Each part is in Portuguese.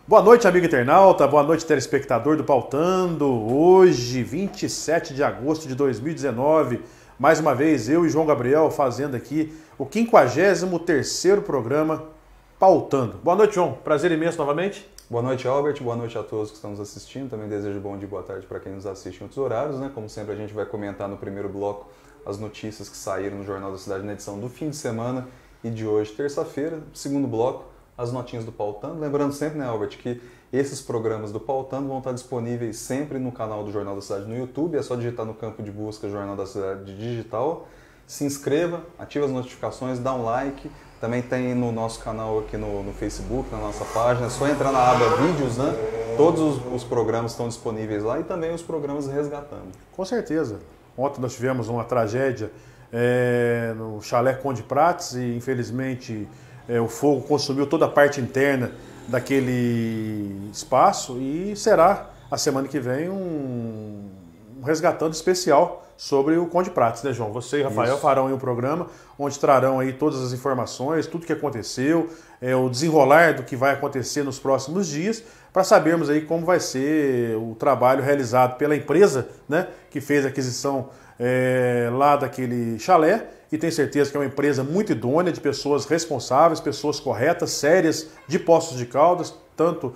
Boa noite, amigo internauta, boa noite, telespectador do Pautando. Hoje, 27 de agosto de 2019, mais uma vez eu e João Gabriel fazendo aqui o 53º programa Pautando. Boa noite, João. Prazer imenso novamente. Boa noite, Albert. Boa noite a todos que estão nos assistindo. Também desejo bom dia e boa tarde para quem nos assiste em outros horários, né? Como sempre, a gente vai comentar no primeiro bloco as notícias que saíram no Jornal da Cidade na edição do fim de semana e de hoje, terça-feira. Segundo bloco, as notinhas do Pautando. Lembrando sempre, né, Albert, que esses programas do Pautando vão estar disponíveis sempre no canal do Jornal da Cidade no YouTube. É só digitar no campo de busca Jornal da Cidade Digital. Se inscreva, ative as notificações, dá um like. Também tem no nosso canal aqui no Facebook, na nossa página. É só entrar na aba Vídeos, né? Todos os programas estão disponíveis lá e também os programas Resgatando. Com certeza. Ontem nós tivemos uma tragédia no Chalé Conde Prates e, infelizmente, o fogo consumiu toda a parte interna daquele espaço e será, a semana que vem, um resgatando especial sobre o Conde Prates, né, João? Você e Rafael farão aí um programa onde trarão aí todas as informações, tudo que aconteceu, o desenrolar do que vai acontecer nos próximos dias, para sabermos aí como vai ser o trabalho realizado pela empresa, né, que fez a aquisição lá daquele chalé, e tenho certeza que é uma empresa muito idônea, de pessoas responsáveis, pessoas corretas, sérias, de Poços de Caldas, tanto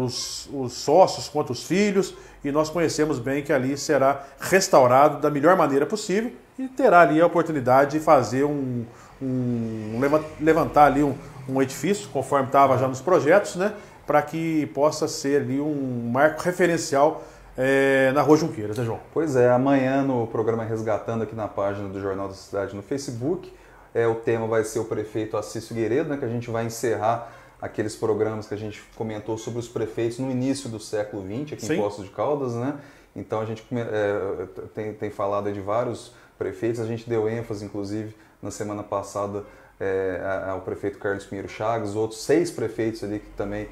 os sócios quanto os filhos, e nós conhecemos bem que ali será restaurado da melhor maneira possível e terá ali a oportunidade de fazer levantar ali um edifício, conforme estava já nos projetos, né, para que possa ser ali um marco referencial na Rua Junqueiras, né, João? Pois é, amanhã no programa Resgatando aqui na página do Jornal da Cidade no Facebook, o tema vai ser o prefeito Assis Figueiredo, né, que a gente vai encerrar aqueles programas que a gente comentou sobre os prefeitos no início do século XX aqui em Poços de Caldas, né? Então a gente tem falado de vários prefeitos, a gente deu ênfase, inclusive, na semana passada ao prefeito Carlos Pinheiro Chagas, outros 6 prefeitos ali que também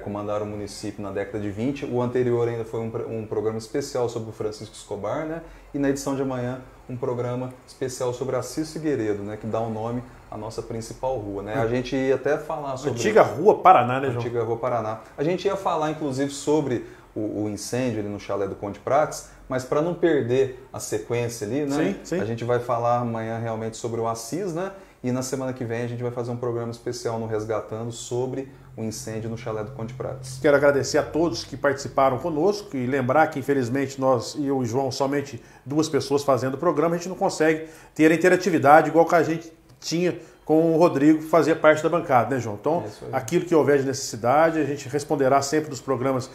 comandaram o município na década de 20. O anterior ainda foi um programa especial sobre o Francisco Escobar, né? E na edição de amanhã um programa especial sobre Assis Figueiredo, né? Que dá o nome à nossa principal rua, né? A gente ia até falar sobre... Antiga Rua Paraná, né, João? Antiga Rua Paraná. A gente ia falar, inclusive, sobre o incêndio ali no chalé do Conde Prates, mas para não perder a sequência ali, né? Sim. A gente vai falar amanhã realmente sobre o Assis, né? E na semana que vem a gente vai fazer um programa especial no Resgatando sobre o incêndio no chalé do Conde Prates. Quero agradecer a todos que participaram conosco e lembrar que, infelizmente, nós e eu e o João, somente 2 pessoas fazendo o programa, a gente não consegue ter a interatividade igual que a gente tinha com o Rodrigo, que fazia parte da bancada, né, João? Então, aquilo que houver de necessidade, a gente responderá sempre nos programas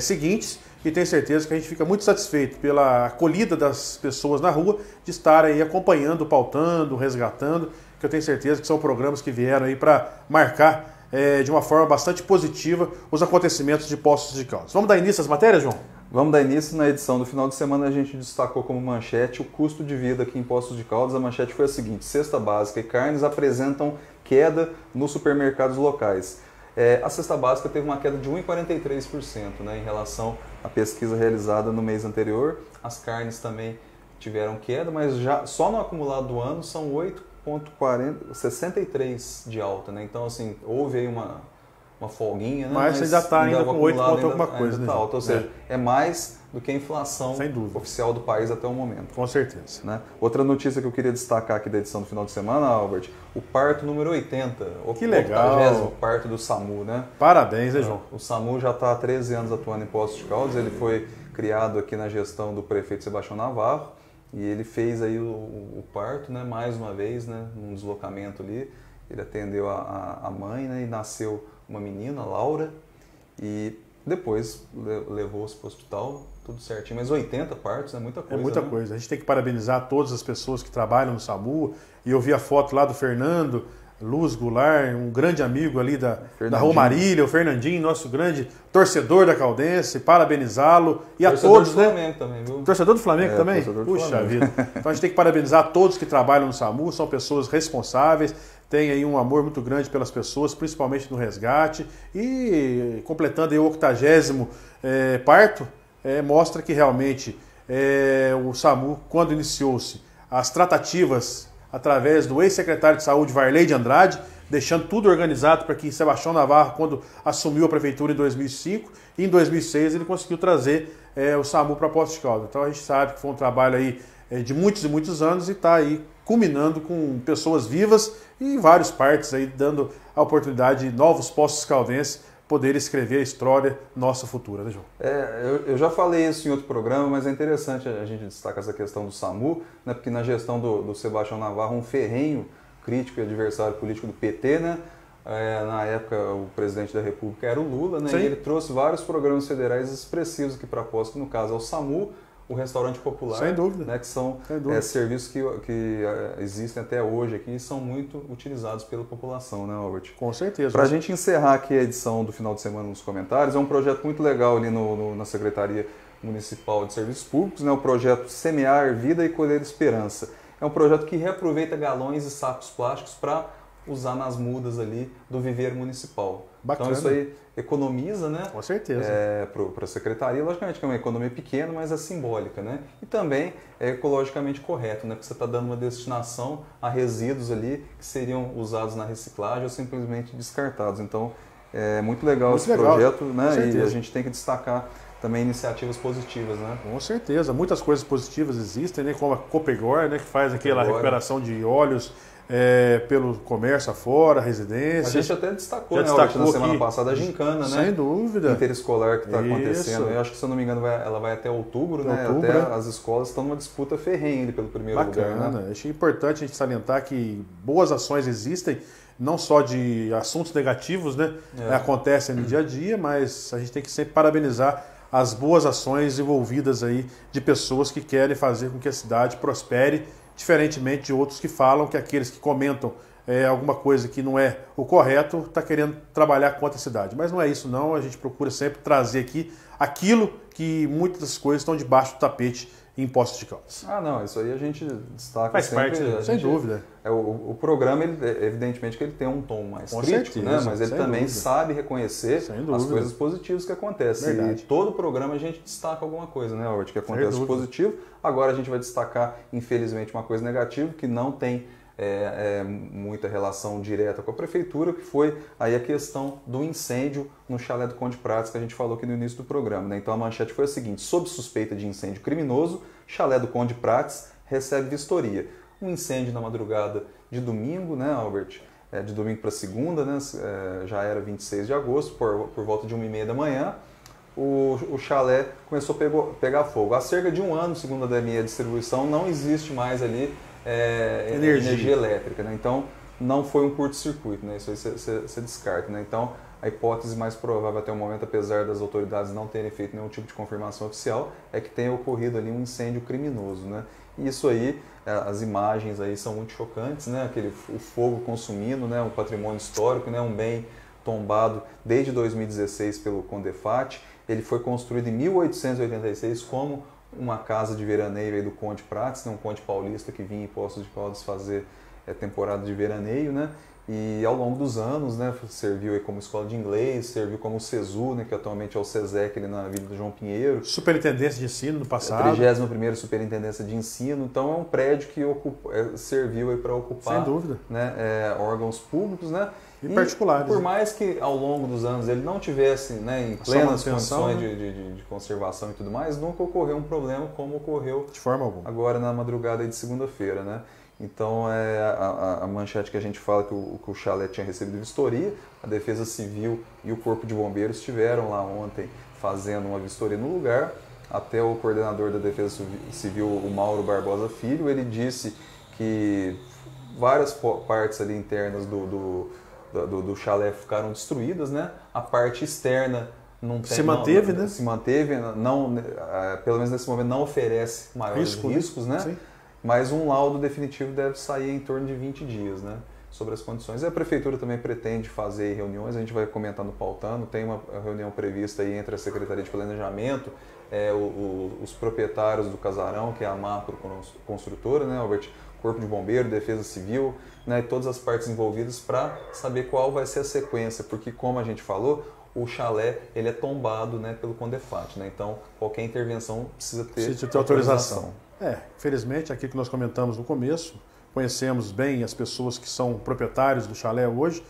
seguintes e tenho certeza que a gente fica muito satisfeito pela acolhida das pessoas na rua de estar aí acompanhando, pautando, resgatando, que eu tenho certeza que são programas que vieram aí para marcar de uma forma bastante positiva os acontecimentos de Poços de Caldas. Vamos dar início às matérias, João? Vamos dar início. Na edição do final de semana a gente destacou como manchete o custo de vida aqui em Poços de Caldas. A manchete foi a seguinte: cesta básica e carnes apresentam queda nos supermercados locais. A cesta básica teve uma queda de 1,43%, né, em relação à pesquisa realizada no mês anterior. As carnes também tiveram queda, mas já só no acumulado do ano são 8,63 de alta, né? Então, assim, houve aí uma folguinha, né? Mas ainda está ainda com 8 pontos alguma coisa, né? Alta, ou seja, é mais do que a inflação oficial do país até o momento. Com certeza. Né? Outra notícia que eu queria destacar aqui da edição do final de semana, Albert, o parto número 80. Que legal. O parto do SAMU, né? Parabéns, né, João? O SAMU já está há 13 anos atuando em Poços de Caldas. Ele foi criado aqui na gestão do prefeito Sebastião Navarro e ele fez aí o parto, né? Mais uma vez, né? Num deslocamento ali. Ele atendeu a mãe, né? E nasceu uma menina, Laura, e depois levou-se para o hospital, tudo certinho. Mas 80 partos é muita coisa. É muita coisa. A gente tem que parabenizar todas as pessoas que trabalham no SAMU. E eu vi a foto lá do Fernando Luz Goulart, um grande amigo ali da Romarília, o Fernandinho, nosso grande torcedor da Caldense, parabenizá-lo. E a todos, do Flamengo também, viu? Torcedor do Flamengo também? Puxa vida. Então a gente tem que parabenizar todos que trabalham no SAMU, são pessoas responsáveis, têm aí um amor muito grande pelas pessoas, principalmente no resgate. E completando aí o 80º parto, mostra que realmente o SAMU, quando iniciou-se as tratativas através do ex-secretário de Saúde, Varley de Andrade, deixando tudo organizado para que Sebastião Navarro, quando assumiu a prefeitura em 2005, e em 2006 ele conseguiu trazer o SAMU para Poços de Caldas. Então a gente sabe que foi um trabalho aí de muitos e muitos anos e está aí culminando com pessoas vivas e em várias partes aí dando a oportunidade de novos Poços caldenses poder escrever a história nossa futura, né, João? Eu já falei isso em outro programa, mas é interessante a gente destacar essa questão do SAMU, né, porque na gestão do Sebastião Navarro, um ferrenho crítico e adversário político do PT, né, na época o presidente da República era o Lula, né, e ele trouxe vários programas federais expressivos aqui para Poços, que no caso é o SAMU, o restaurante popular, sem dúvida, né, que são serviços que existem até hoje aqui e são muito utilizados pela população, né, Albert? Com certeza. Para a gente encerrar aqui a edição do final de semana nos comentários, é um projeto muito legal ali na Secretaria Municipal de Serviços Públicos, né, o projeto Semear Vida e Colher Esperança. É um projeto que reaproveita galões e sacos plásticos para usar nas mudas ali do viveiro municipal. Bacana. Então isso aí economiza, né? Com certeza. Para a secretaria, logicamente que é uma economia pequena, mas é simbólica, né? E também é ecologicamente correto, né? Porque você está dando uma destinação a resíduos ali que seriam usados na reciclagem ou simplesmente descartados. Então é muito legal esse projeto, né? E a gente tem que destacar também iniciativas positivas, né? Com certeza. Muitas coisas positivas existem, né? Como a Copegor, né? Que faz aquela recuperação de óleos pelo comércio afora, residência. A gente até destacou, né, na semana passada a gincana, né? Sem dúvida. Interescolar que está acontecendo. Eu acho que, se eu não me engano, ela vai até outubro, né? Até as escolas estão numa disputa ferrenha pelo primeiro lugar. Né? Acho importante a gente salientar que boas ações existem, não só de assuntos negativos, né? Acontecem no dia a dia, mas a gente tem que sempre parabenizar as boas ações envolvidas aí de pessoas que querem fazer com que a cidade prospere, diferentemente de outros que falam que aqueles que comentam alguma coisa que não é o correto está querendo trabalhar contra a cidade. Mas não é isso não, a gente procura sempre trazer aqui aquilo que muitas das coisas estão debaixo do tapete em Poços de Caldas. Não, isso aí a gente destaca faz sempre. Parte, sem dúvida. O programa, evidentemente que ele tem um tom mais crítico, né? Mas ele também sabe reconhecer as coisas positivas que acontecem. Verdade. E todo programa a gente destaca alguma coisa, né, Albert, que acontece de positivo. Agora a gente vai destacar, infelizmente, uma coisa negativa, que não tem muita relação direta com a prefeitura, que foi aí a questão do incêndio no chalé do Conde Prates, que a gente falou aqui no início do programa, né? Então a manchete foi a seguinte: sob suspeita de incêndio criminoso, chalé do Conde Prates recebe vistoria. Um incêndio na madrugada de domingo, né, Albert? De domingo para segunda, né? Já era 26 de agosto, por volta de 1h30 da manhã, o chalé começou a pegar fogo. Há cerca de um ano, segundo a DME Distribuição, não existe mais ali energia elétrica, né? Então não foi um curto-circuito, né? Isso aí você descarta, né? Então a hipótese mais provável até o momento, apesar das autoridades não terem feito nenhum tipo de confirmação oficial, é que tenha ocorrido ali um incêndio criminoso, né? E isso aí, as imagens aí são muito chocantes, né? O fogo consumindo, né? Um patrimônio histórico, né? Um bem tombado desde 2016 pelo Condefat. Ele foi construído em 1886 como uma casa de veraneio aí do Conde Prates, né, um conde paulista que vinha em Poços de Caldas fazer temporada de veraneio, né, e ao longo dos anos, né, serviu aí como escola de inglês, serviu como SESU, né, que atualmente é o SESEC ali na Avenida João Pinheiro. Superintendência de ensino no passado. 31ª Superintendência de Ensino, então é um prédio que serviu aí para ocupar, sem dúvida, né, órgãos públicos, né, e particulares. Por mais que ao longo dos anos ele não tivesse, né, em plenas condições de conservação e tudo mais, nunca ocorreu um problema como ocorreu de forma alguma agora na madrugada de segunda-feira, né? Então a manchete que a gente fala que o chalé tinha recebido vistoria, a Defesa Civil e o Corpo de Bombeiros estiveram lá ontem fazendo uma vistoria no lugar. Até o coordenador da Defesa Civil, o Mauro Barbosa Filho, ele disse que várias partes ali internas do chalé ficaram destruídas, né? A parte externa se manteve, né? Se manteve, pelo menos nesse momento não oferece maiores riscos, né? Sim. Mas um laudo definitivo deve sair em torno de 20 dias, né? Sobre as condições. E a prefeitura também pretende fazer reuniões, a gente vai comentar no Pautano, tem uma reunião prevista aí entre a Secretaria de Planejamento, os proprietários do casarão, que é a Macro Construtora, né, Albert? Corpo de Bombeiro, Defesa Civil, né, todas as partes envolvidas para saber qual vai ser a sequência, porque como a gente falou, o chalé ele é tombado, né, pelo Condefat, né, então qualquer intervenção precisa ter autorização. Infelizmente, aquilo que nós comentamos no começo, conhecemos bem as pessoas que são proprietários do chalé hoje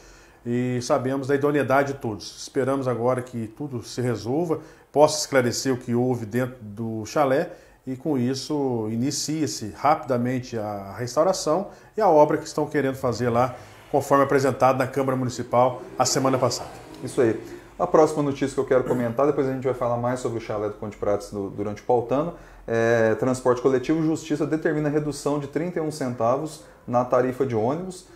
e sabemos da idoneidade de todos. Esperamos agora que tudo se resolva, possa esclarecer o que houve dentro do chalé e com isso inicie-se rapidamente a restauração e a obra que estão querendo fazer lá, conforme apresentado na Câmara Municipal a semana passada. Isso aí. A próxima notícia que eu quero comentar, depois a gente vai falar mais sobre o chalé do Conde Prates durante o pautano, transporte coletivo, Justiça determina redução de 31 centavos na tarifa de ônibus.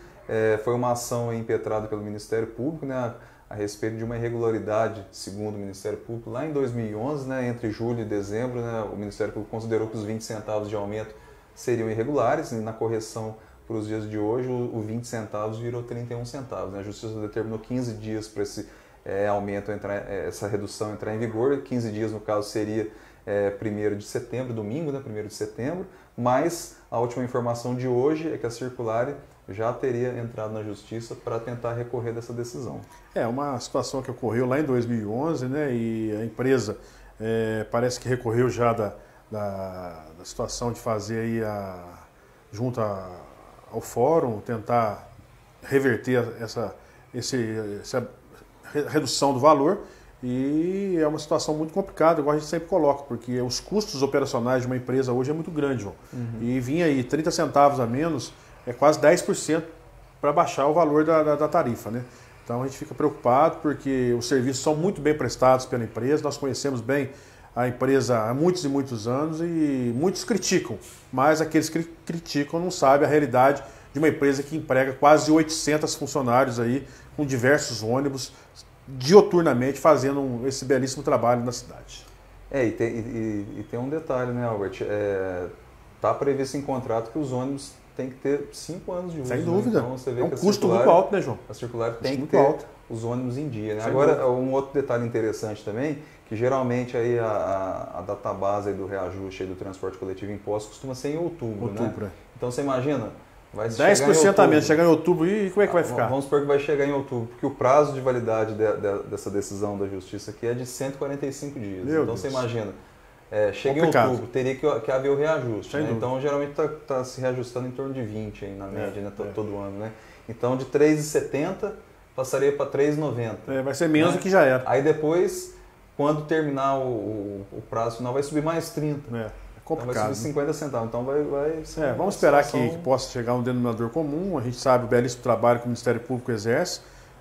Foi uma ação impetrada pelo Ministério Público, né, a respeito de uma irregularidade, segundo o Ministério Público, lá em 2011, né, entre julho e dezembro, né, o Ministério Público considerou que os 20 centavos de aumento seriam irregulares, e na correção para os dias de hoje, o 20 centavos virou 31 centavos. Né? A Justiça determinou 15 dias para esse aumento, essa redução entrar em vigor. 15 dias, no caso, seria 1º de setembro, domingo, né, 1º de setembro, mas a última informação de hoje é que a circular já teria entrado na Justiça para tentar recorrer dessa decisão. É uma situação que ocorreu lá em 2011, né, e a empresa parece que recorreu já da situação de fazer aí junto ao fórum, tentar reverter essa redução do valor, e é uma situação muito complicada, igual a gente sempre coloca, porque os custos operacionais de uma empresa hoje é muito grande, João. E vinha aí 30 centavos a menos, é quase 10% para baixar o valor da tarifa, né? Então a gente fica preocupado porque os serviços são muito bem prestados pela empresa, nós conhecemos bem a empresa há muitos e muitos anos e muitos criticam, mas aqueles que criticam não sabem a realidade de uma empresa que emprega quase 800 funcionários aí, com diversos ônibus, dioturnamente fazendo esse belíssimo trabalho na cidade. E tem um detalhe, né, Albert? Está previsto em contrato que os ônibus têm que ter 5 anos de uso. Sem dúvida. Né? Então, você vê que custo muito alto, né, João? A circular tem que ter os ônibus em dia. Né? Agora, um outro detalhe interessante também, que geralmente aí a database aí do reajuste aí do transporte coletivo imposto costuma ser em outubro. Né? Então você imagina, vai 10% a menos, chegar em outubro e como é que vai ficar? Vamos supor que vai chegar em outubro, porque o prazo de validade dessa decisão da Justiça aqui é de 145 dias. Então você imagina, chega complicado. Em outubro, teria que haver o reajuste. Né? Então geralmente está se reajustando em torno de 20 aí, na média, né? Todo ano. Né? Então de 3,70 passaria para 3,90. Vai ser menos do que já era. Aí depois, quando terminar o prazo final, vai subir mais 30. Complicado. Então vai subir 50 centavos. Então vai ser vamos esperar que possa chegar um denominador comum. A gente sabe o belíssimo trabalho que o Ministério Público exerce,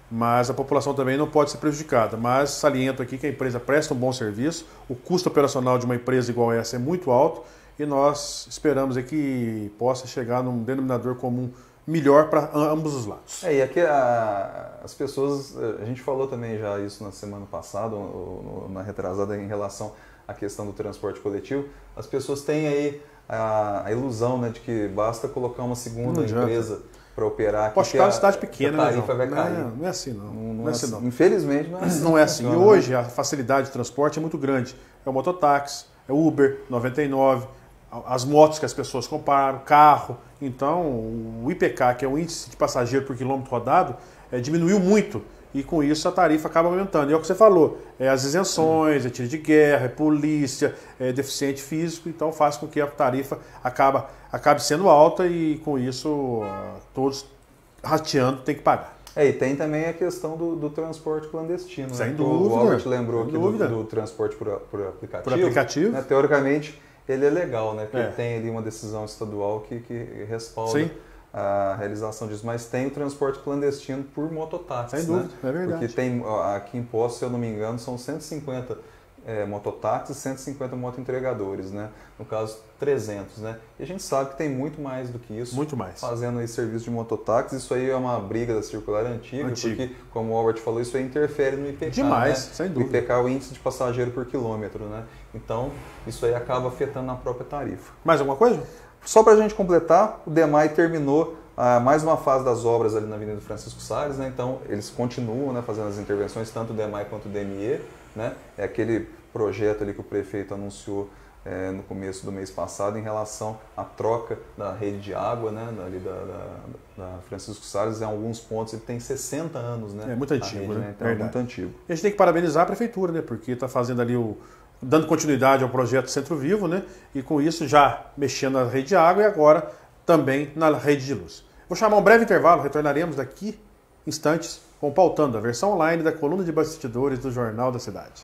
mas a população também não pode ser prejudicada. Mas saliento aqui que a empresa presta um bom serviço, o custo operacional de uma empresa igual essa é muito alto e nós esperamos que possa chegar num denominador comum melhor para ambos os lados. E aqui as pessoas, a gente falou também já isso na semana passada, ou na retrasada, em relação à questão do transporte coletivo, as pessoas têm aí a ilusão, né, de que basta colocar uma segunda empresa para operar. Pode ficar uma cidade pequena, a tarifa vai cair. Não é assim, não. Não é assim, não. Infelizmente, não é assim. Não é assim. E hoje a facilidade de transporte é muito grande. É o mototáxi, é o Uber 99, as motos que as pessoas compraram, carro. Então, o IPK, que é o índice de passageiro por quilômetro rodado, diminuiu muito. E com isso a tarifa acaba aumentando. E é o que você falou, as isenções, tiro de guerra, polícia, deficiente físico, então faz com que a tarifa acabe sendo alta e com isso todos rateando tem que pagar. E tem também a questão do transporte clandestino. Sem né? dúvida. O Albert lembrou aqui do transporte por aplicativo. Por aplicativo. Né? Teoricamente, ele é legal, né? Porque tem ali uma decisão estadual que respalda a realização disso, mas tem o transporte clandestino por mototáxi. Sem dúvida, né? É verdade. Porque tem aqui em Poços, se eu não me engano, são 150 mototáxis e 150 motoentregadores, né? No caso, 300, né? E a gente sabe que tem muito mais do que isso. Muito mais. Fazendo aí serviço de mototáxi. Isso aí é uma briga da circular antiga, porque, como o Albert falou, isso aí interfere no IPK. Demais, né? sem dúvida. O IPK é o índice de passageiro por quilômetro, né? Então, isso aí acaba afetando na própria tarifa. Mais alguma coisa? Só para a gente completar, o DEMAI terminou mais uma fase das obras ali na Avenida Francisco Salles, né? Então eles continuam, né, fazendo as intervenções, tanto o DEMAI quanto o DME, né? É aquele projeto ali que o prefeito anunciou no começo do mês passado em relação à troca da rede de água, né, ali da Francisco Salles. Em alguns pontos ele tem 60 anos, né? É muito antigo, rede, né? Então é muito antigo. E a gente tem que parabenizar a prefeitura, né? Porque está fazendo ali dando continuidade ao projeto Centro Vivo, né? E com isso já mexendo na rede de água e agora também na rede de luz. Vou chamar um breve intervalo, retornaremos daqui instantes com o Pautando, a versão online da coluna de bastidores do Jornal da Cidade.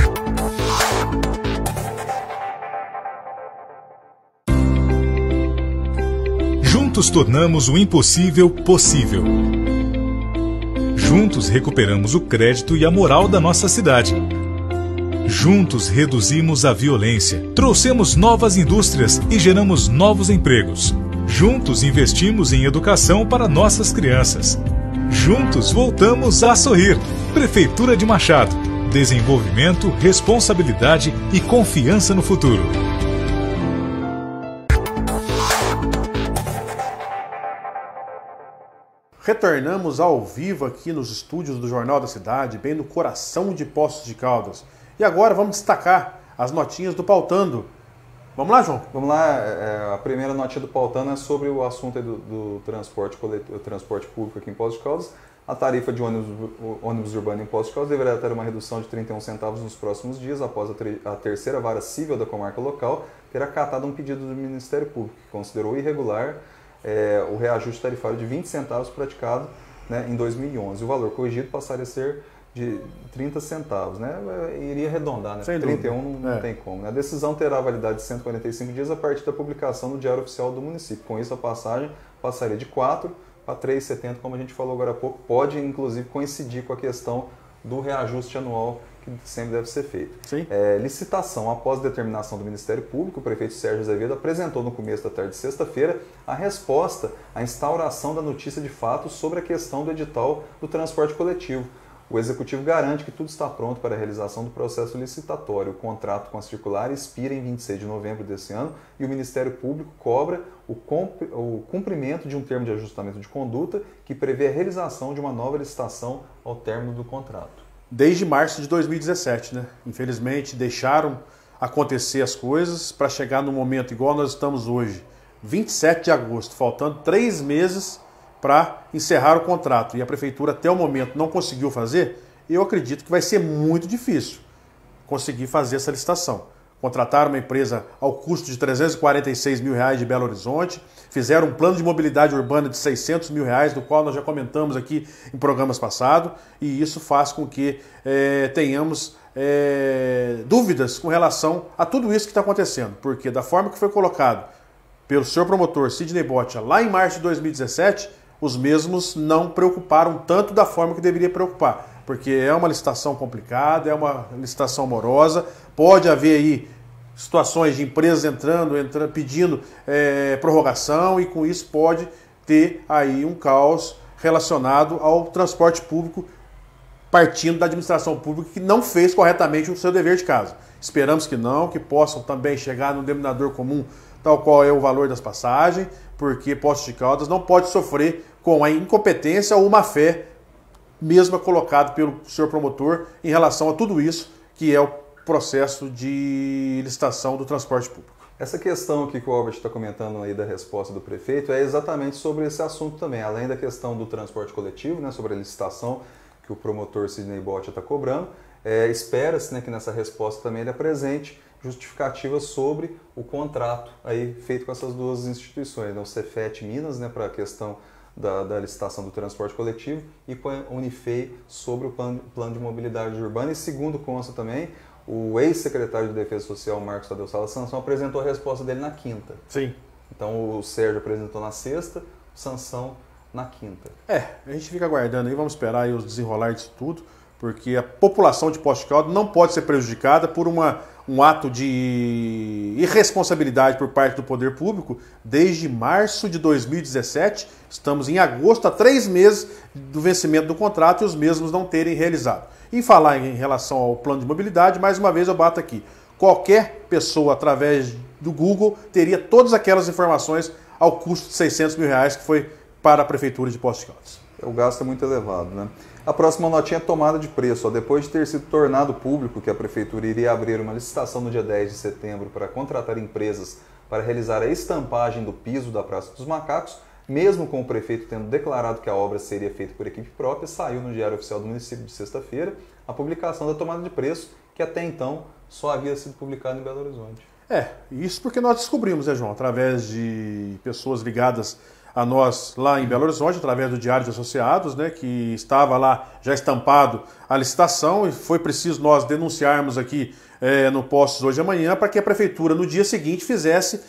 Juntos tornamos o impossível possível. Juntos recuperamos o crédito e a moral da nossa cidade. Juntos reduzimos a violência, trouxemos novas indústrias e geramos novos empregos. Juntos investimos em educação para nossas crianças. Juntos voltamos a sorrir. Prefeitura de Machado. Desenvolvimento, responsabilidade e confiança no futuro. Retornamos ao vivo aqui nos estúdios do Jornal da Cidade, bem no coração de Poços de Caldas. E agora vamos destacar as notinhas do Pautando. Vamos lá, João? Vamos lá. A primeira notinha do Pautando é sobre o assunto do transporte público aqui em Poços de Caldas. A tarifa de ônibus urbano em Poços de Caldas deverá ter uma redução de 31 centavos nos próximos dias, após a terceira vara civil da comarca local ter acatado um pedido do Ministério Público, que considerou irregular o reajuste tarifário de 20 centavos praticado, né, em 2011. O valor corrigido passaria a ser de 30 centavos, né? Iria arredondar, né? 31 não tem como. Né? A decisão terá validade de 145 dias a partir da publicação no Diário Oficial do município. Com isso, a passagem passaria de 4 para 3,70, como a gente falou agora há pouco. Pode, inclusive, coincidir com a questão do reajuste anual que sempre deve ser feito. Sim. Licitação. Após determinação do Ministério Público, o prefeito Sérgio Azevedo apresentou no começo da tarde de sexta-feira a resposta à instauração da notícia de fato sobre a questão do edital do transporte coletivo. O Executivo garante que tudo está pronto para a realização do processo licitatório. O contrato com a circular expira em 26 de novembro desse ano e o Ministério Público cobra o cumprimento de um termo de ajustamento de conduta que prevê a realização de uma nova licitação ao término do contrato. Desde março de 2017, né? Infelizmente, deixaram acontecer as coisas para chegar no momento igual nós estamos hoje, 27 de agosto, faltando 3 meses para encerrar o contrato. E a Prefeitura, até o momento, não conseguiu fazer. Eu acredito que vai ser muito difícil conseguir fazer essa licitação. Contrataram uma empresa ao custo de R$346 mil de Belo Horizonte, fizeram um plano de mobilidade urbana de R$600 mil, do qual nós já comentamos aqui em programas passados, e isso faz com que tenhamos dúvidas com relação a tudo isso que está acontecendo, porque da forma que foi colocado pelo senhor promotor Sidney Boccia lá em março de 2017, os mesmos não preocuparam tanto da forma que deveria preocupar, porque é uma licitação complicada, é uma licitação morosa, pode haver aí situações de empresas entrando pedindo prorrogação, e com isso pode ter aí um caos relacionado ao transporte público partindo da administração pública que não fez corretamente o seu dever de casa. Esperamos que não, que possam também chegar no denominador comum, tal qual é o valor das passagens, porque Poços de Caldas não pode sofrer com a incompetência ou má fé mesmo colocado pelo senhor promotor em relação a tudo isso que é o processo de licitação do transporte público. Essa questão aqui que o Albert está comentando aí da resposta do prefeito é exatamente sobre esse assunto também, além da questão do transporte coletivo, né, sobre a licitação que o promotor Sidney Boccia está cobrando. Espera-se, né, que nessa resposta também ele apresente justificativas sobre o contrato aí feito com essas duas instituições, né, o Cefet Minas, né, para a questão da licitação do transporte coletivo, e com a Unifei sobre o plano de mobilidade urbana. E segundo consta também, o ex-secretário de Defesa Social, Marcos Tadeu Salles Sansão, apresentou a resposta dele na quinta. Sim. Então o Sérgio apresentou na sexta, o Sansão na quinta. A gente fica aguardando aí, vamos esperar aí os desenrolar disso tudo, porque a população de Poços de Caldas não pode ser prejudicada por um ato de irresponsabilidade por parte do poder público. Desde março de 2017, estamos em agosto, há 3 meses do vencimento do contrato, e os mesmos não terem realizado. Em falar em relação ao plano de mobilidade, mais uma vez eu bato aqui. Qualquer pessoa, através do Google, teria todas aquelas informações ao custo de R$600 mil, que foi para a Prefeitura de Poços de Caldas. O gasto é muito elevado, né? A próxima notinha é tomada de preço. Depois de ter sido tornado público que a Prefeitura iria abrir uma licitação no dia 10 de setembro para contratar empresas para realizar a estampagem do piso da Praça dos Macacos, mesmo com o prefeito tendo declarado que a obra seria feita por equipe própria, saiu no Diário Oficial do município de sexta-feira a publicação da tomada de preço, que até então só havia sido publicada em Belo Horizonte. Isso porque nós descobrimos, né, João, através de pessoas ligadas a nós lá em Belo Horizonte, através do Diário de Associados, né, que estava lá já estampado a licitação e foi preciso nós denunciarmos aqui no Postos Hoje e Amanhã para que a Prefeitura no dia seguinte fizesse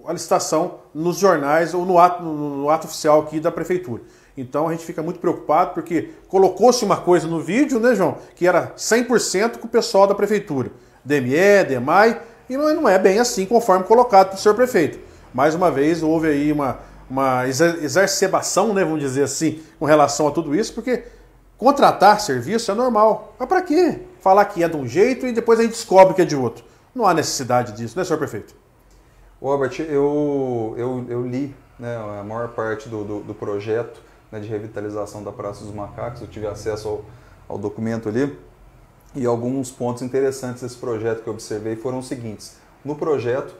a licitação nos jornais ou no ato oficial aqui da Prefeitura. Então a gente fica muito preocupado porque colocou-se uma coisa no vídeo, né, João, que era 100% com o pessoal da Prefeitura, DME, DEMAI, e não é bem assim conforme colocado pelo senhor prefeito. Mais uma vez houve aí uma exacerbação, né, vamos dizer assim, com relação a tudo isso, porque contratar serviço é normal. Mas para quê? Falar que é de um jeito e depois a gente descobre que é de outro. Não há necessidade disso, né, senhor prefeito? Robert, eu li, né, a maior parte do projeto, né, de revitalização da Praça dos Macacos, eu tive acesso ao documento ali, e alguns pontos interessantes desse projeto que eu observei foram os seguintes. No projeto,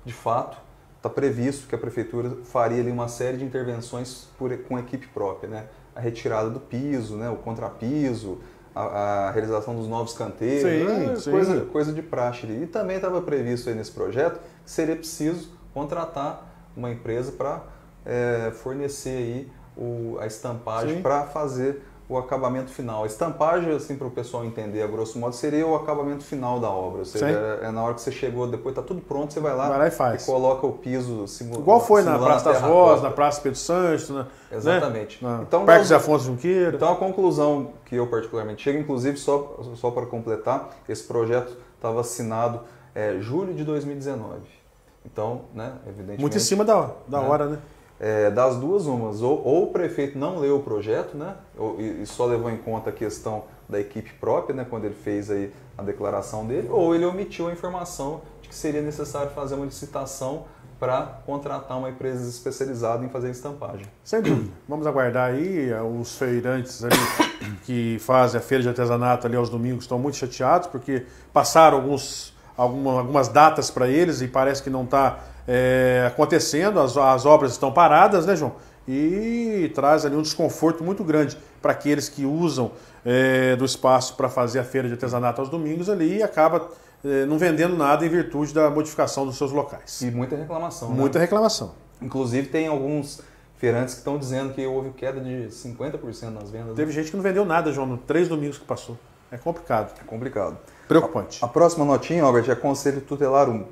de fato, está previsto que a Prefeitura faria ali uma série de intervenções com equipe própria, né? A retirada do piso, né, o contrapiso, a realização dos novos canteiros, coisa de praxe ali. E também estava previsto aí nesse projeto que seria preciso contratar uma empresa para fornecer aí a estampagem para fazer o acabamento final. A estampagem, assim, para o pessoal entender, a grosso modo, seria o acabamento final da obra. Ou seja, é na hora que você chegou, depois está tudo pronto, você vai lá e faz. E coloca o piso igual foi na Praça das Rosas, na Praça Pedro Santos, exatamente. Né? Então, Parque de Afonso Junqueira. Então a conclusão que eu particularmente chego, inclusive só para completar, esse projeto estava assinado julho de 2019. Então, né, evidentemente... Muito em cima da hora, né? Das duas umas, ou o prefeito não leu o projeto, né, e só levou em conta a questão da equipe própria, né, quando ele fez aí a declaração dele, ou ele omitiu a informação de que seria necessário fazer uma licitação para contratar uma empresa especializada em fazer estampagem. Sem dúvida. Vamos aguardar aí. Os feirantes ali que fazem a feira de artesanato ali aos domingos estão muito chateados porque passaram algumas datas para eles e parece que não está acontecendo, as obras estão paradas, né, João? E traz ali um desconforto muito grande para aqueles que usam do espaço para fazer a feira de artesanato aos domingos ali e acaba não vendendo nada em virtude da modificação dos seus locais. E muita reclamação. Muita reclamação. Inclusive tem alguns feirantes que estão dizendo que houve queda de 50% nas vendas. Teve gente que não vendeu nada, João, nos 3 domingos que passou. É complicado. É complicado. Preocupante. A próxima notinha, Albert, é Conselho Tutelar 1.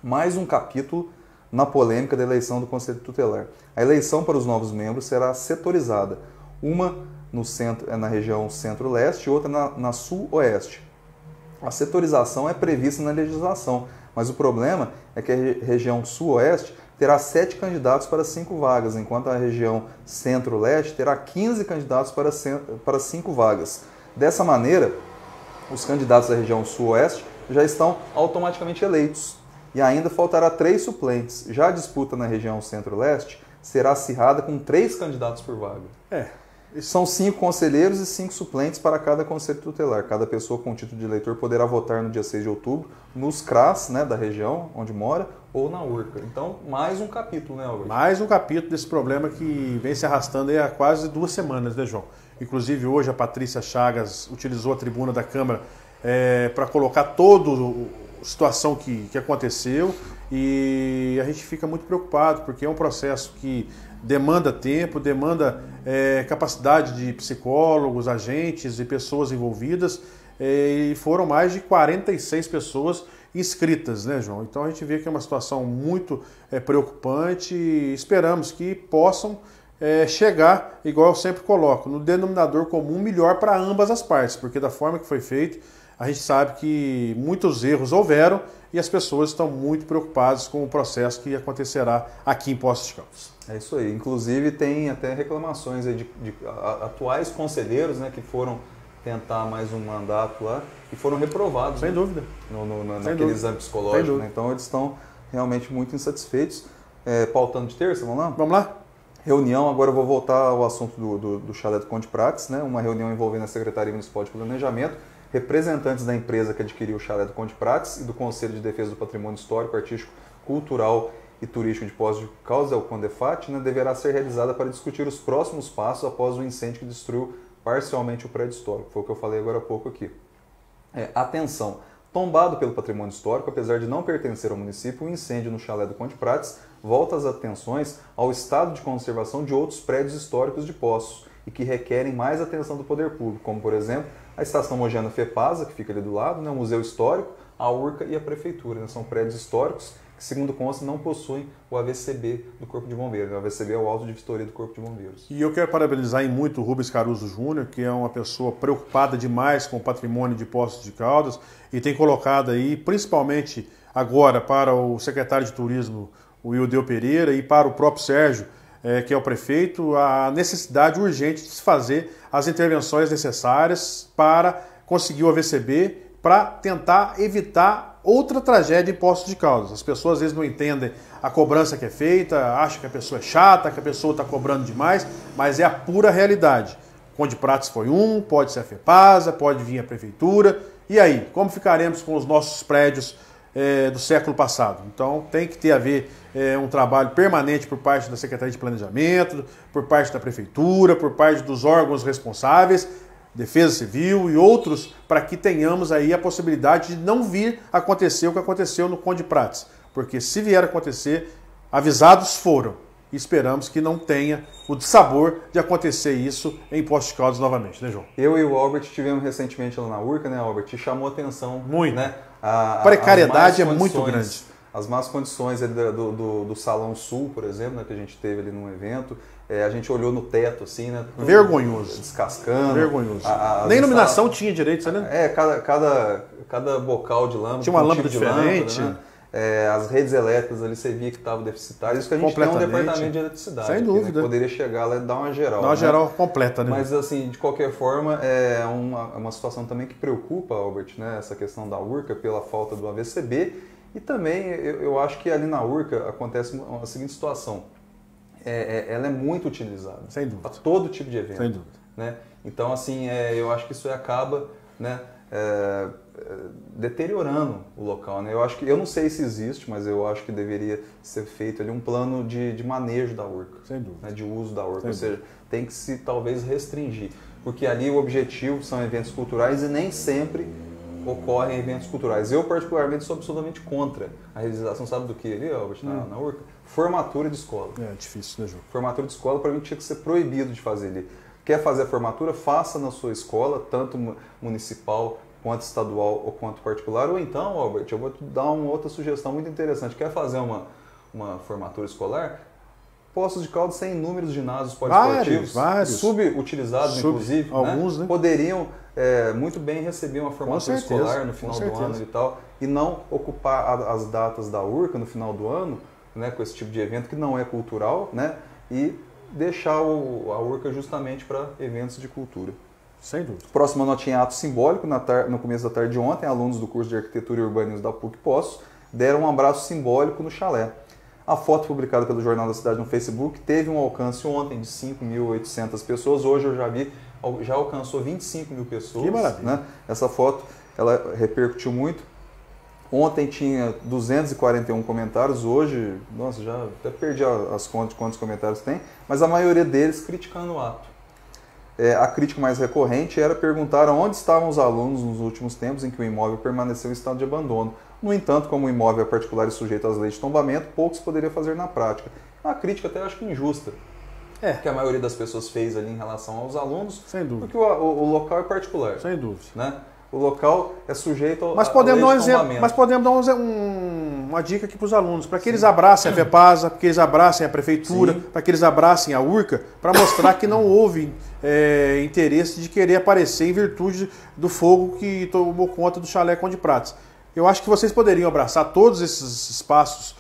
Mais um capítulo na polêmica da eleição do Conselho Tutelar. A eleição para os novos membros será setorizada. Uma na região centro-leste e outra na sul-oeste. A setorização é prevista na legislação, mas o problema é que a região sul-oeste terá 7 candidatos para 5 vagas, enquanto a região centro-leste terá 15 candidatos para 5 vagas. Dessa maneira, os candidatos da região sul-oeste já estão automaticamente eleitos. E ainda faltará 3 suplentes. Já a disputa na região centro-leste será acirrada com 3 candidatos por vaga. São 5 conselheiros e 5 suplentes para cada conselho tutelar. Cada pessoa com título de eleitor poderá votar no dia 6 de outubro nos CRAS, né, da região onde mora, ou na URCA. Então, mais um capítulo, né, Albert? Mais um capítulo desse problema que vem se arrastando aí há quase 2 semanas, né, João? Inclusive, hoje a Patrícia Chagas utilizou a tribuna da Câmara para colocar toda a situação que aconteceu e a gente fica muito preocupado, porque é um processo que demanda tempo, demanda capacidade de psicólogos, agentes e pessoas envolvidas, e foram mais de 46 pessoas inscritas, né, João? Então a gente vê que é uma situação muito preocupante e esperamos que possam chegar, igual eu sempre coloco, no denominador comum melhor para ambas as partes, porque da forma que foi feito, a gente sabe que muitos erros houveram e as pessoas estão muito preocupadas com o processo que acontecerá aqui em Poços de Caldas. É isso aí. Inclusive tem até reclamações aí de atuais conselheiros, né, que foram tentar mais um mandato lá e foram reprovados. Sem dúvida. Naquele exame psicológico. Né? Então eles estão realmente muito insatisfeitos. Pautando de terça, vamos lá? Vamos lá. Reunião, agora eu vou voltar ao assunto do Chalé do Conde Prates, né? Uma reunião envolvendo a Secretaria Municipal de Planejamento, representantes da empresa que adquiriu o Chalé do Conde Prates e do Conselho de Defesa do Patrimônio Histórico, Artístico, Cultural e Turístico de Poços de Caldas, o CONDEFAT, né, deverá ser realizada para discutir os próximos passos após o incêndio que destruiu parcialmente o prédio histórico. Foi o que eu falei agora há pouco aqui. Atenção, Tombado pelo patrimônio histórico, apesar de não pertencer ao município, o incêndio no chalé do Conde Prates volta as atenções ao estado de conservação de outros prédios históricos de Poços e que requerem mais atenção do poder público, como, por exemplo, a Estação Mogiana FEPASA, que fica ali do lado, né, o Museu Histórico, a URCA e a Prefeitura. Né, são prédios históricos que, segundo consta, não possuem o AVCB do Corpo de Bombeiros. O AVCB é o auto de vistoria do Corpo de Bombeiros. E eu quero parabenizar em muito o Rubens Caruso Júnior, que é uma pessoa preocupada demais com o patrimônio de Poços de Caldas e tem colocado aí, principalmente agora, para o secretário de Turismo, o Ildeu Pereira, e para o próprio Sérgio, que é o prefeito, a necessidade urgente de se fazer as intervenções necessárias para conseguir o AVCB, para tentar evitar outra tragédia em Poços de Caldas. As pessoas às vezes não entendem a cobrança que é feita, acham que a pessoa é chata, que a pessoa está cobrando demais, mas é a pura realidade. Conde Prates foi pode ser a FEPASA, pode vir a Prefeitura. E aí, como ficaremos com os nossos prédios do século passado? Então tem que ter a ver um trabalho permanente por parte da Secretaria de Planejamento, por parte da Prefeitura, por parte dos órgãos responsáveis, Defesa Civil e outros, para que tenhamos aí a possibilidade de não vir acontecer o que aconteceu no Conde Prates. Porque se vier a acontecer, avisados foram. E esperamos que não tenha o dissabor de acontecer isso em Poços de Caldas novamente, né, João? Eu e o Albert tivemos recentemente lá na URCA, né, Albert? E chamou atenção. Muito. Né, a precariedade é muito grande. As más condições ali do Salão Sul, por exemplo, né, que a gente teve ali num evento. A gente olhou no teto, assim, né? Vergonhoso. Descascando. Vergonhoso. Nem iluminação tinha direito, você lembra? Cada bocal de lâmpada. Tinha uma lâmpada diferente. Lâmpada, né? As redes elétricas ali você via que estavam deficitárias. Isso que a gente tem um departamento de eletricidade. Sem aqui, dúvida. Né? Poderia chegar lá e dar uma geral. Dar uma geral completa, né? Mas, assim, de qualquer forma, é uma situação também que preocupa, Albert, né? Essa questão da URCA pela falta do AVCB. E também, eu acho que ali na URCA acontece a seguinte situação. Ela é muito utilizada. Sem dúvida. Para todo tipo de evento. Sem dúvida. Né? Então, assim, eu acho que isso acaba, né, deteriorando o local. Né? Eu não sei se existe, mas eu acho que deveria ser feito ali um plano de manejo da URCA. Sem dúvida. Né, de uso da URCA. Sem Ou seja, tem que se talvez restringir. Porque ali o objetivo são eventos culturais e nem sempre ocorrem eventos culturais. Eu, particularmente, sou absolutamente contra a realização, sabe do que ali, Albert, na URCA? Formatura de escola. É difícil, né, João? Formatura de escola, para mim, tinha que ser proibido de fazer ali. Quer fazer a formatura? Faça na sua escola, tanto municipal, quanto estadual ou quanto particular. Ou então, Albert, eu vou te dar uma outra sugestão muito interessante. Quer fazer uma formatura escolar? Poços de Caldas tem inúmeros ginásios poliesportivos, vários. Subutilizados, inclusive, alguns, né? Poderiam muito bem receber uma formatura escolar no final do ano e tal, e não ocupar as datas da URCA no final do ano, né, com esse tipo de evento que não é cultural, né, e deixar a URCA justamente para eventos de cultura. Sem dúvida. Próxima notinha, ato simbólico. No começo da tarde de ontem, alunos do curso de Arquitetura e Urbanismo da PUC Poços deram um abraço simbólico no chalé. A foto publicada pelo Jornal da Cidade no Facebook teve um alcance ontem de 5.800 pessoas. Hoje eu já vi, já alcançou 25 mil pessoas. Que maravilha. Né? Essa foto ela repercutiu muito. Ontem tinha 241 comentários, hoje, nossa, já até perdi as contas de quantos comentários tem, mas a maioria deles criticando o ato. A crítica mais recorrente era perguntar onde estavam os alunos nos últimos tempos em que o imóvel permaneceu em estado de abandono. No entanto, como o imóvel é particular e sujeito às leis de tombamento, pouco se poderia fazer na prática. Uma crítica até acho que injusta, que a maioria das pessoas fez ali em relação aos alunos, sem dúvida, porque o local é particular. Sem dúvida. Né? O local é sujeito à lei de tombamento. Mas podemos dar uma dica aqui para os alunos, para que eles abracem a FEPASA, para que eles abracem a Prefeitura, para que eles abracem a URCA, para mostrar que não houve interesse de querer aparecer em virtude do fogo que tomou conta do chalé Conde Prates. Eu acho que vocês poderiam abraçar todos esses espaços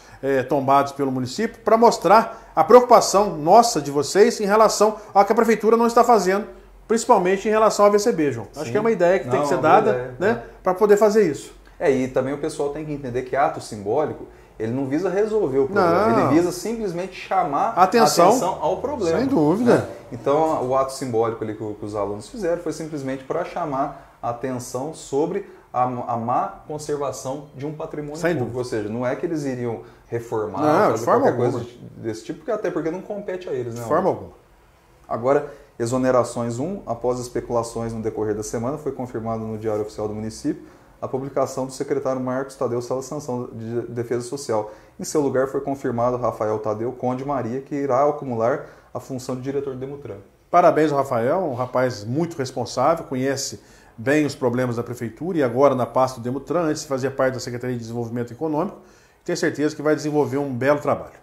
tombados pelo município para mostrar a preocupação nossa de vocês em relação ao que a Prefeitura não está fazendo, principalmente em relação ao AVCB, João. Sim. Acho que é uma ideia que tem que ser dada, né, para poder fazer isso. E também o pessoal tem que entender que ato simbólico, ele não visa resolver o problema, ele visa simplesmente chamar atenção ao problema. Sem dúvida. Né? Então, o ato simbólico ali que os alunos fizeram foi simplesmente para chamar a atenção sobre a má conservação de um patrimônio público. Ou seja, não é que eles iriam reformar, fazer qualquer coisa desse tipo, até porque não compete a eles. Né, de forma alguma. Agora, exonerações 1, após especulações no decorrer da semana, foi confirmado no Diário Oficial do Município a publicação do secretário Marcos Tadeu Salles Sansão, de Defesa Social. Em seu lugar foi confirmado Rafael Tadeu Conde Maria, que irá acumular a função de diretor do Demutran. Parabéns ao Rafael, um rapaz muito responsável, conhece bem os problemas da Prefeitura e agora na pasta do Demutran, antes fazia parte da Secretaria de Desenvolvimento Econômico, tenho certeza que vai desenvolver um belo trabalho.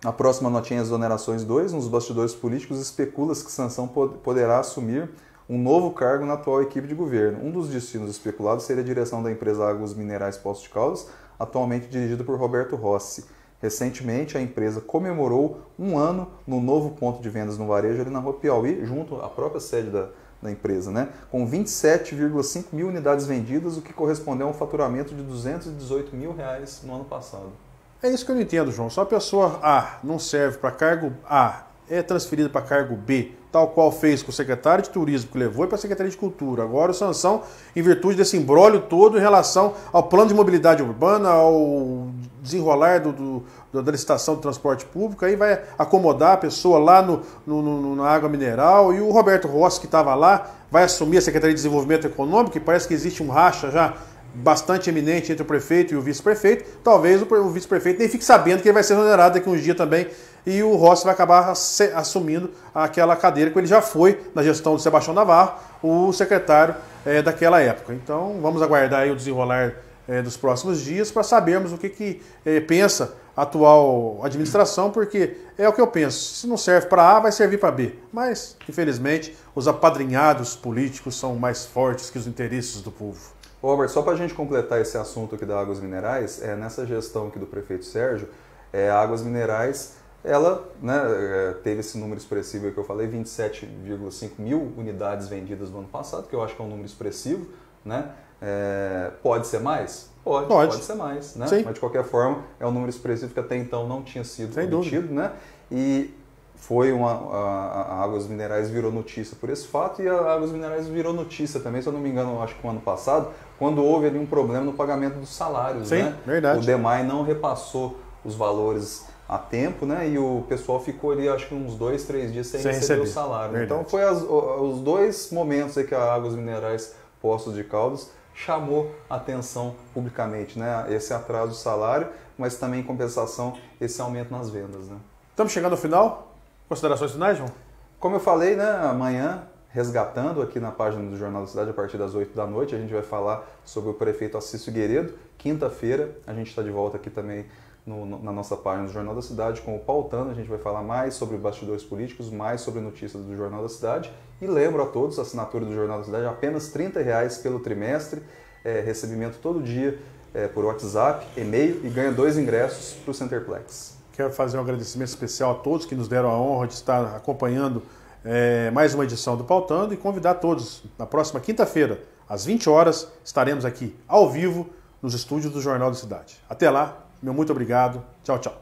A próxima notinha é exonerações 2, nos bastidores políticos especula-se que Sansão poderá assumir um novo cargo na atual equipe de governo. Um dos destinos especulados seria a direção da empresa Águas Minerais Poços de Caldas, atualmente dirigida por Roberto Rossi. Recentemente, a empresa comemorou um ano no novo ponto de vendas no varejo, ali na Rua Piauí, junto à própria sede da empresa, né? Com 27,5 mil unidades vendidas, o que correspondeu a um faturamento de R$218 mil no ano passado. É isso que eu não entendo, João. Se a pessoa A não serve para cargo A, é transferida para cargo B, tal qual fez com o secretário de Turismo, que levou para a Secretaria de Cultura. Agora o Sansão, em virtude desse imbróglio todo em relação ao plano de mobilidade urbana, ao desenrolar da licitação do transporte público, aí vai acomodar a pessoa lá na água mineral, e o Roberto Rossi, que estava lá, vai assumir a Secretaria de Desenvolvimento Econômico, e parece que existe um racha já bastante eminente entre o prefeito e o vice-prefeito. Talvez o vice-prefeito nem fique sabendo que ele vai ser exonerado daqui a uns dias também, e o Rossi vai acabar assumindo aquela cadeira que ele já foi na gestão do Sebastião Navarro, o secretário daquela época. Então vamos aguardar aí o desenrolar dos próximos dias para sabermos o que pensa a atual administração, porque é o que eu penso, se não serve para A, vai servir para B. Mas, infelizmente, os apadrinhados políticos são mais fortes que os interesses do povo. Robert, só para a gente completar esse assunto aqui da Águas Minerais, nessa gestão aqui do prefeito Sérgio, a Águas Minerais, ela teve esse número expressivo que eu falei, 27,5 mil unidades vendidas no ano passado, que eu acho que é um número expressivo, né? Pode ser mais? Pode ser mais, né? Mas de qualquer forma é um número expressivo que até então não tinha sido obtido, né? E foi a Águas Minerais virou notícia por esse fato, e a Águas Minerais virou notícia também, se eu não me engano, acho que no ano passado, quando houve ali um problema no pagamento dos salários, né? Verdade. O DEMAI não repassou os valores a tempo, né? E o pessoal ficou ali, acho que uns 2, 3 dias sem receber o salário. Verdade. Então foi os dois momentos aí que a Águas Minerais Poços de Caldas chamou atenção publicamente, né? Esse atraso do salário, mas também em compensação esse aumento nas vendas, né? Estamos chegando ao final. Considerações finais, João? Como eu falei, né? Amanhã, resgatando aqui na página do Jornal da Cidade, a partir das 8 da noite, a gente vai falar sobre o prefeito Assis Figueiredo. Quinta-feira, a gente está de volta aqui também na nossa página do Jornal da Cidade com o Pautando. A gente vai falar mais sobre bastidores políticos, mais sobre notícias do Jornal da Cidade. E lembro a todos, a assinatura do Jornal da Cidade, apenas R$ 30 pelo trimestre, recebimento todo dia por WhatsApp, e-mail, e ganha 2 ingressos para o Centerplex. Quero fazer um agradecimento especial a todos que nos deram a honra de estar acompanhando mais uma edição do Pautando, e convidar todos, na próxima quinta-feira, às 20 horas, estaremos aqui ao vivo nos estúdios do Jornal da Cidade. Até lá, meu muito obrigado. Tchau, tchau.